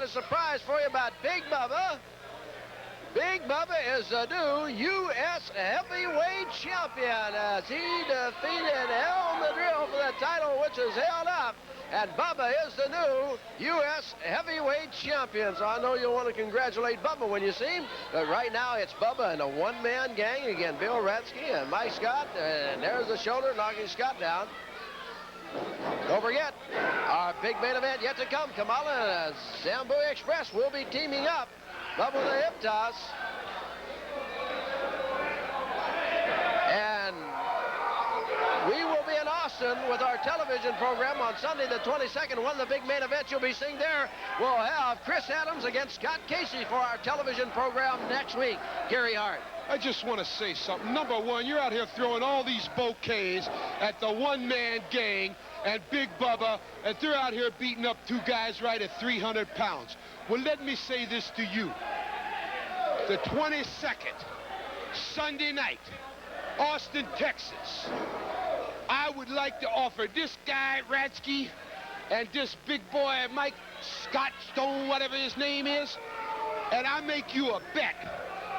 got a surprise for you about Big Bubba. Big Bubba is the new U.S. heavyweight champion as he defeated El Madril for the title, which is held up. And Bubba is the new U.S. heavyweight champion. So I know you'll want to congratulate Bubba when you see him. But right now, it's Bubba and a one-man gang. Again, Bill Ratsky and Mike Scott. And there's the shoulder knocking Scott down. Don't forget, our big main event yet to come. Kamala and Sambu Express will be teaming up. Bubba with a hip toss. And we will be in Austin with our television program on Sunday the 22nd. One of the big main events you'll be seeing there, we'll have Chris Adams against Scott Casey for our television program next week. Gary Hart. I just want to say something. Number one, you're out here throwing all these bouquets at the one-man gang and Big Bubba, and they're out here beating up two guys right at 300 pounds. Well, let me say this to you. The 22nd, Sunday night, Austin, Texas. I would like to offer this guy, Ratsky, and this big boy, Mike Scott Stone, whatever his name is, and I make you a bet.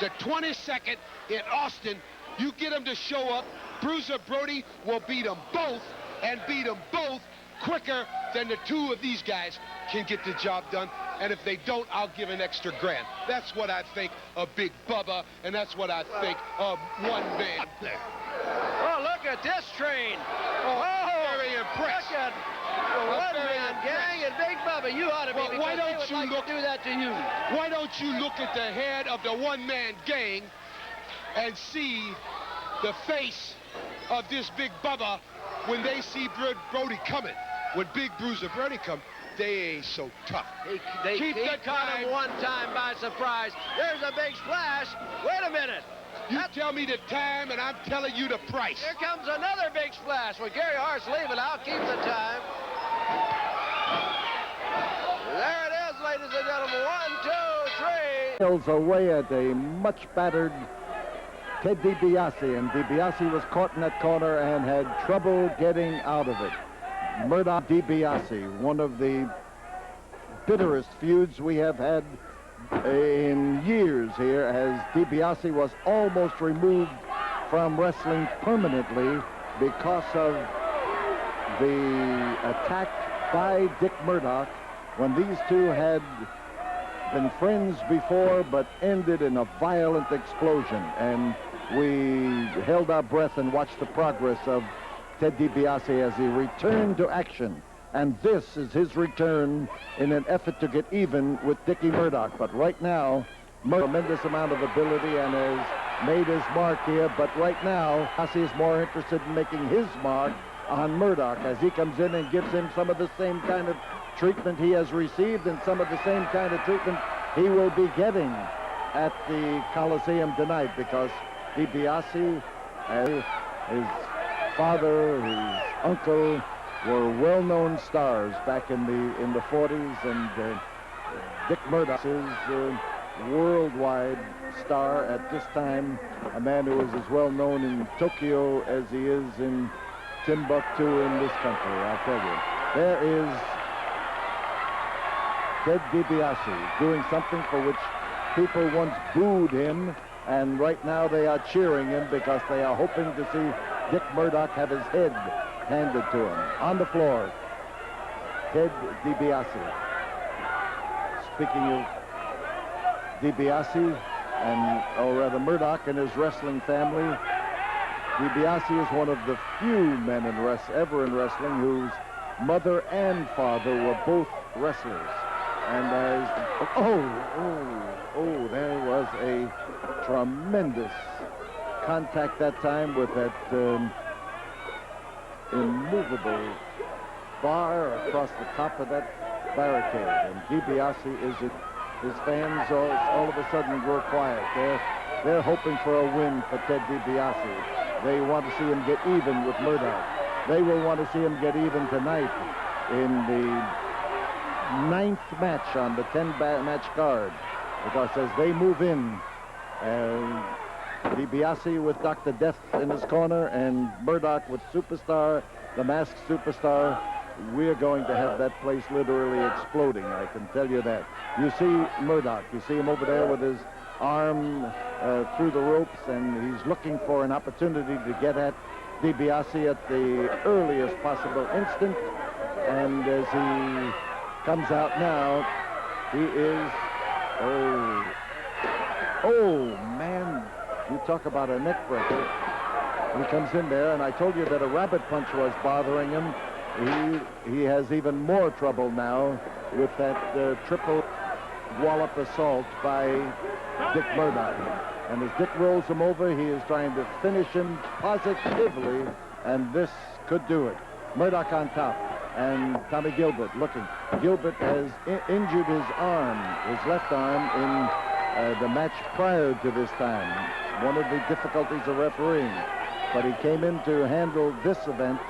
The 22nd in Austin, you get them to show up. Bruiser Brody will beat them both, and beat them both quicker than the two of these guys can get the job done. And if they don't, I'll give an extra grand. That's what I think of Big Bubba, and that's what I think of one man there. Oh, look at this train. Oh, very impressed. Look at the one-man gang and Big Bubba. You ought to be, Well, why don't you like to do that to you. Why don't you look at the head of the one-man gang and see the face of this Big Bubba when they see Brody coming? When Big Bruiser Brody comes, they ain't so tough. They caught him one time by surprise. There's a big splash. Wait a minute. You tell me the time, and I'm telling you the price. Here comes another big splash. Well, Gary Hart's leaving. I'll keep the time. There it is, ladies and gentlemen. 1, 2, 3. Hills away at a much battered Ted DiBiase, and DiBiase was caught in that corner and had trouble getting out of it. Murdoch DiBiase, one of the bitterest feuds we have had in years here, as DiBiase was almost removed from wrestling permanently because of the attack by Dick Murdoch when these two had been friends before but ended in a violent explosion. And we held our breath and watched the progress of Ted DiBiase as he returned to action. And this is his return in an effort to get even with Dickie Murdoch. But right now, tremendous amount of ability and has made his mark here. But right now, DiBiase is more interested in making his mark on Murdoch as he comes in and gives him some of the same kind of treatment he has received and some of the same kind of treatment he will be getting at the Coliseum tonight, because DiBiase, his father, his uncle, were well-known stars back in the 40s, and Dick Murdoch is a worldwide star at this time, a man who is as well-known in Tokyo as he is in Timbuktu in this country, I'll tell you. There is Ted DiBiase doing something for which people once booed him, and right now they are cheering him because they are hoping to see Dick Murdoch have his head handed to him. On the floor, Ted DiBiase. Speaking of DiBiase, or rather Murdoch and his wrestling family, DiBiase is one of the few men ever in wrestling whose mother and father were both wrestlers. And there was a tremendous contact that time with that immovable bar across the top of that barricade. And DiBiase his fans all of a sudden grow quiet. They're hoping for a win for Ted DiBiase. They want to see him get even with Murdoch. They will want to see him get even tonight in the 9th match on the 10-match card, because as they move in, DiBiase with Dr. Death in his corner and Murdoch with Superstar, the Masked Superstar, we're going to have that place literally exploding. I can tell you that. You see Murdoch. You see him over there with his arm through the ropes, and he's looking for an opportunity to get at DiBiase at the earliest possible instant. And as he comes out now, he is, oh man, you talk about a neck breaker. He comes in there, and I told you that a rabbit punch was bothering him. He has even more trouble now with that triple wallop assault by Dick Murdoch. And as Dick rolls him over, he is trying to finish him positively, and this could do it. Murdoch on top, and Tommy Gilbert looking. Gilbert has injured his arm, his left arm, in the match prior to this time. One of the difficulties of refereeing. But he came in to handle this event,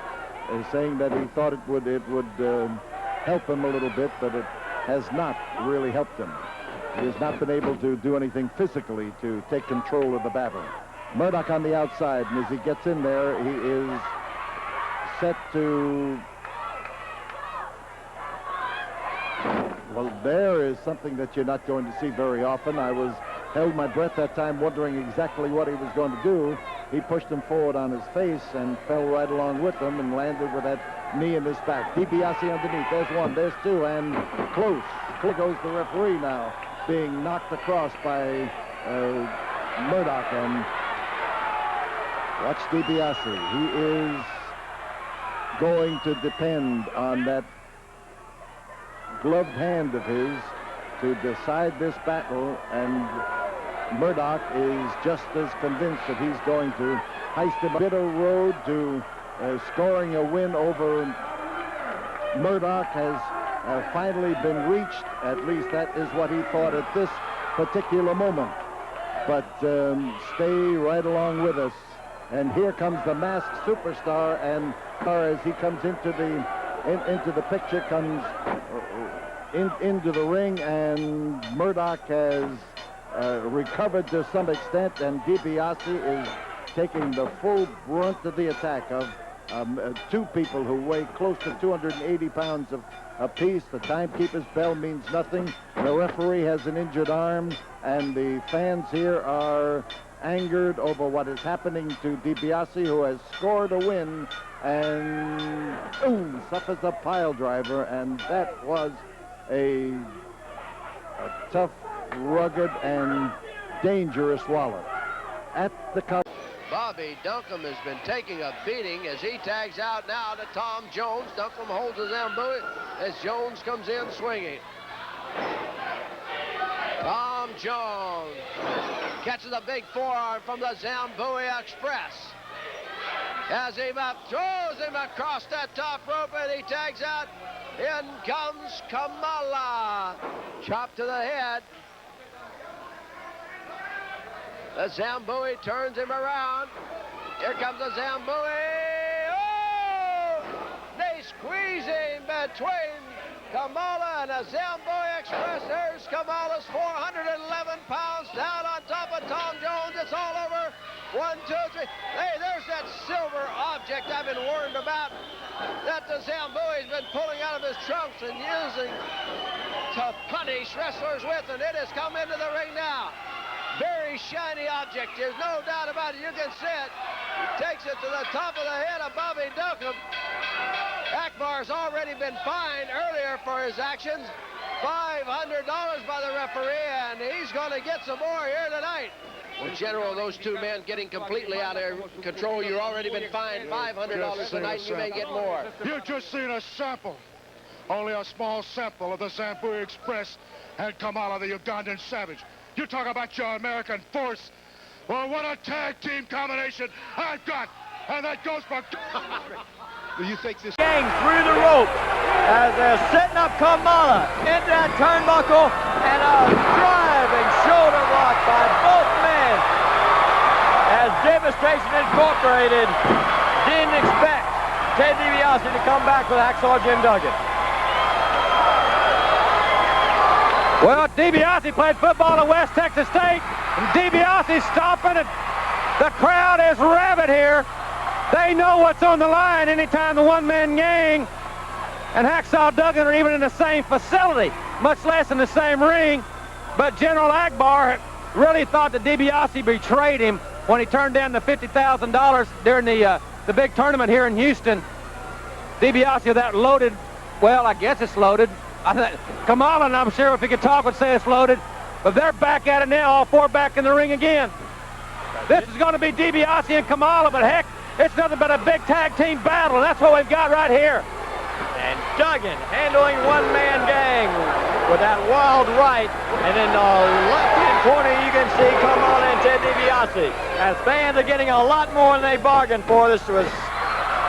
saying that he thought it would help him a little bit, but it has not really helped him. He has not been able to do anything physically to take control of the battle. Murdoch on the outside, and as he gets in there, he is set to... Well, there is something that you're not going to see very often. I held my breath that time, wondering exactly what he was going to do. He pushed him forward on his face and fell right along with him and landed with that knee in his back. DiBiase underneath. There's one, there's two, and close. Close goes the referee now, being knocked across by Murdoch. And watch DiBiase. He is going to depend on that gloved hand of his to decide this battle, and Murdoch is just as convinced that he's going to heist him. A bitter road to scoring a win over Murdoch has finally been reached. At least that is what he thought at this particular moment. But stay right along with us. And here comes the masked superstar, and as he comes into the picture, comes into the ring, and Murdoch has recovered to some extent, and DiBiase is taking the full brunt of the attack of two people who weigh close to 280 pounds apiece. The timekeeper's bell means nothing. The referee has an injured arm, and the fans here are angered over what is happening to DiBiase, who has scored a win and suffers a pile driver, and that was a tough, rugged, and dangerous wallop. At the Bobby Duncum has been taking a beating as he tags out now to Tom Jones. Duncum holds his Zambui as Jones comes in swinging. Tom Jones catches a big forearm from the Zambui Express. As he throws him across that top rope, and he tags out. In comes Kamala. Chop to the head. The Zambui turns him around. Here comes the Zambui. Oh! They squeeze him between Kamala and the Zambui Express. There's Kamala's 411 pounds down on top of Tom Jones. It's all over. 1, 2, 3. Hey, there's that silver object I've been warned about that the Zambui's been pulling out of his trunks and using to punish wrestlers with, and it has come into the ring now. Very shiny object. There's no doubt about it. You can see it. He takes it to the top of the head of Bobby Duncum. Akbar's already been fined earlier for his actions. $500 by the referee, and he's going to get some more here tonight. Well, General, those two men getting completely out of control. You've already been fined $500 tonight. You may get more. You've just seen a sample. Only a small sample of the Zambui Express and Kamala, the Ugandan Savage. You talk about your American force. Well, what a tag team combination I've got. And that goes for... Do you think this... Gang through the rope as they're setting up Kamala into that turnbuckle, and a driving shoulder block by both men as Devastation Incorporated didn't expect Ted DiBiase to come back with Hacksaw Jim Duggan. Well, DiBiase played football at West Texas State, and DiBiase's stomping, and the crowd is rabid here. They know what's on the line anytime the one-man gang and Hacksaw Duggan are even in the same facility, much less in the same ring. But General Akbar really thought that DiBiase betrayed him when he turned down the $50,000 during the big tournament here in Houston. DiBiase with that loaded, well, I guess it's loaded. Kamala, and I'm sure if he could talk, would say it's loaded. But they're back at it now, all four back in the ring again. This is going to be DiBiase and Kamala, but heck, it's nothing but a big tag team battle, and that's what we've got right here. And Duggan handling one-man gang with that wild right. And in the left-hand corner, you can see Kamala and Ted DiBiase. As fans are getting a lot more than they bargained for. This was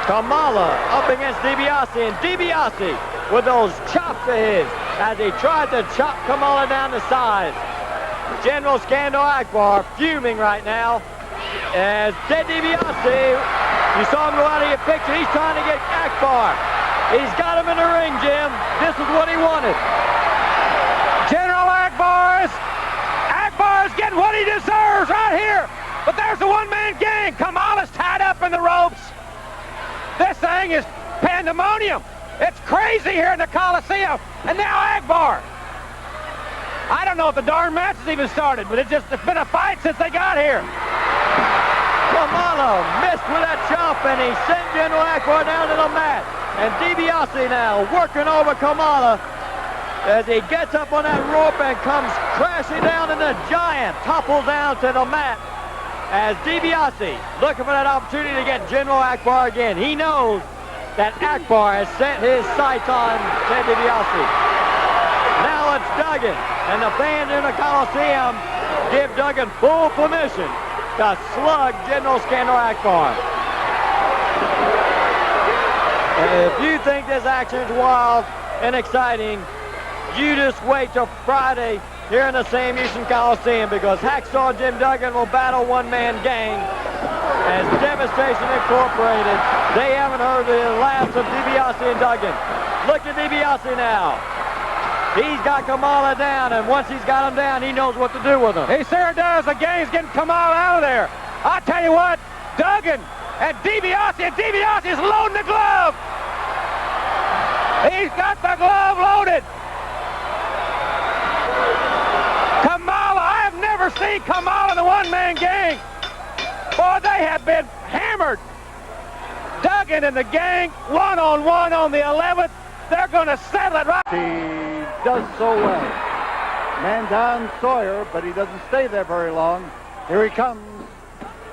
Kamala up against DiBiase, and DiBiase with those chops of his as he tried to chop Kamala down the side. General Skandar Akbar fuming right now as Ted DiBiase, you saw him go out of your picture, he's trying to get Akbar. He's got him in the ring, Jim. This is what he wanted. General Akbar's getting what he deserves right here. But there's the one-man gang. Kamala's tied up in the ropes. This thing is pandemonium. It's crazy here in the Coliseum. And now Akbar. I don't know if the darn match has even started, but it's been a fight since they got here. Kamala missed with that chop, and he sent General Akbar down to the mat. And DiBiase now working over Kamala as he gets up on that rope and comes crashing down, and the Giant topples down to the mat as DiBiase looking for that opportunity to get General Akbar again. He knows that Akbar has set his sights on Ted DiBiase. Now it's Duggan, and the fans in the Coliseum give Duggan full permission to slug General Skandar Akbar. And if you think this action is wild and exciting, you just wait till Friday here in the Sam Houston Coliseum, because Hacksaw Jim Duggan will battle one-man gang as Devastation Incorporated. They haven't heard the last of DiBiase and Duggan. Look at DiBiase now. He's got Kamala down, and once he's got him down, he knows what to do with him. He sure does. The gang's getting Kamala out of there. I tell you what, Duggan and DiBiase is loading the glove. He's got the glove loaded. Kamala, I have never seen Kamala in the one-man gang. Boy, they have been hammered. Duggan and the gang, one-on-one on the 11th. They're going to settle it right. He does so well. Man down Sawyer, but he doesn't stay there very long. Here he comes,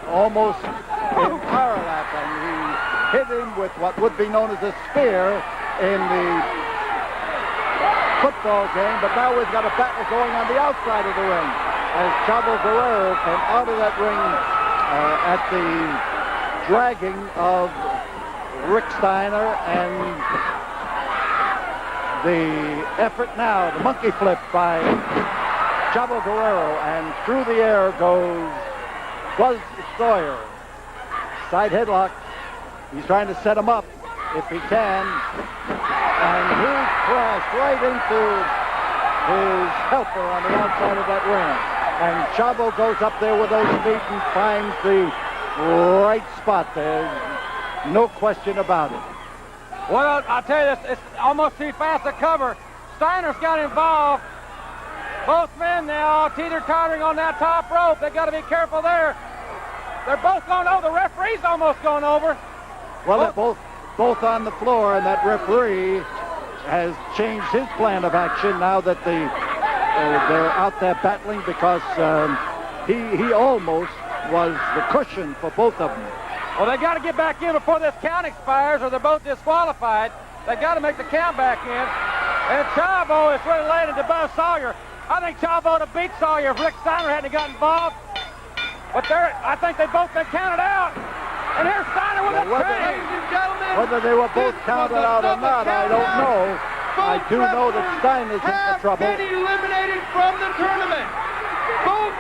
almost in power lap, and he hit him with what would be known as a spear in the football game, but now we've got a battle going on the outside of the ring as Chavo Guerrero came out of that ring at the dragging of Rick Steiner, and the effort now, the monkey flip by Chavo Guerrero, and through the air goes Buzz Sawyer. Side headlock. He's trying to set him up if he can, and he crashed right into his helper on the outside of that ring. And Chavo goes up there with those feet and finds the right spot. There's no question about it. Well, I'll tell you, it's almost too fast to cover. Steiner's got involved. Both men now teeter-tottering on that top rope. They got to be careful there. They're both going over. The referee's almost gone over. Well, they're both on the floor, and that referee has changed his plan of action now that they're out there battling, because he almost was the cushion for both of them. Well, they got to get back in before this count expires, or they're both disqualified. They got to make the count back in. And Chavo is really laying into Buzz Sawyer. I think Chavo would have beat Sawyer if Rick Steiner hadn't got involved. But I think they've both been counted out. And here's Steiner with a train. Ladies and gentlemen, Whether they were both counted out or not, I don't know. I do know that Steiner's in trouble. been eliminated from the tournament. Both